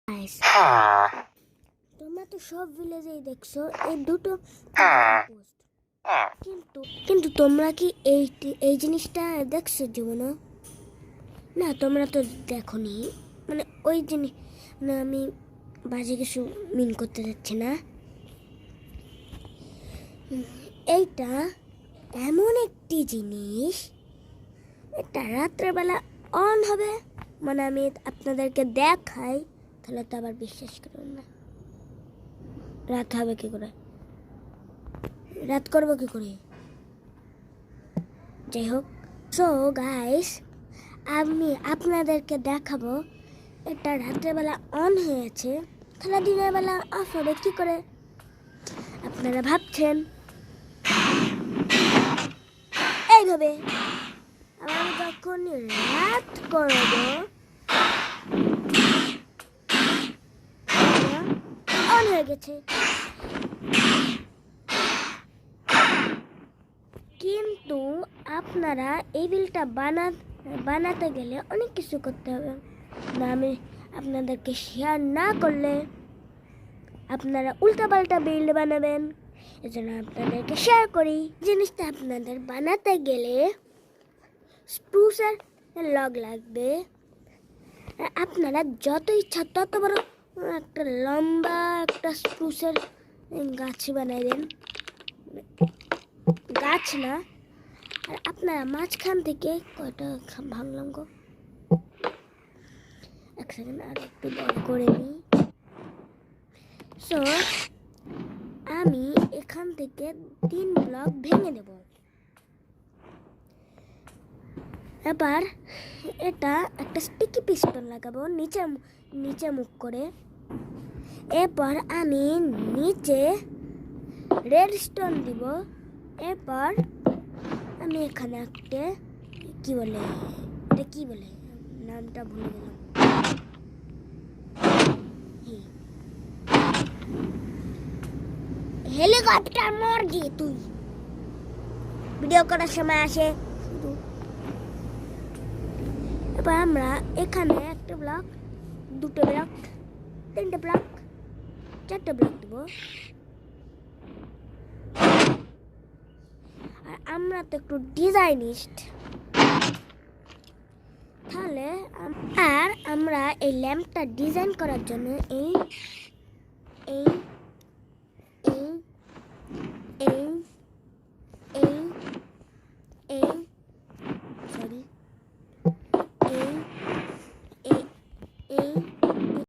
Guys, তোমরা তো সব ভিলেজেই দেখছো এই দুটো পোস্ট, কিন্তু তোমরা কি এই জিনিসটা দেখছো জীবনে? না, তোমরা তো দেখোনি। মানে ওই জিনিস, মানে আমি বাজে কিছু মিন করতে যাচ্ছি না। এইটা এমন একটি জিনিস, এটা রাত্রেবেলা অন হবে। মানে আমি আপনাদেরকে দেখাই, তাহলে তো আবার বিশ্বাস করুন না। রাত হবে কি করে, রাত করবো কি করে? যাই হোক, সো গাইস, আমি আপনাদেরকে দেখাবো এটা রাত্রেবেলা অন হয়েছে, তাহলে দিনের বেলা অফ হবে কি করে? আপনারা ভাবছেন এইভাবে। আমি যখন রাত করব অন হয়ে গেছে, কিন্তু আপনারা এই বিলটা বানাতে গেলে অনেক কিছু করতে হবে। না, আমি আপনাদেরকে শেয়ার না করলে আপনারা উল্টাপাল্টা বিল্ড বানাবেন। এজন্য আপনাদেরকে শেয়ার করি। জিনিসটা আপনাদের বানাতে গেলে স্প্রুসের লগ লাগবে। আপনারা যত ইচ্ছা তত বড় একটা লম্বা একটা স্প্রুসের গাছ বানাই দেন, গাছ না। আর আপনারা মাঝখান থেকে কয়টা ভাঙলাম গো, এক সেকেন্ড আর একটু বড় করে নিই। সো আমি এখান থেকে 3 ব্লক ভেঙে দেব। এবার এটা একটা স্টিকি পিস্টন লাগাবো নিচে মুখ করে। এরপর আমি নিচে রেড স্টোন দিব। এরপর আমি এখানে একটা কি বলে, এটা কি বলে, নামটা ভুলে গেলাম। হেলিকপ্টার মরজি তুই ভিডিও করার সময় আসে শুধু। এবার আমরা এখানে একটা ব্লক, 2টো ব্লক, 3টে ব্লক, 4টে ব্লক দেব। আর আমরা তো একটু ডিজাইনিস্ট, তাহলে আর আমরা এই ল্যাম্পটা ডিজাইন করার জন্য এই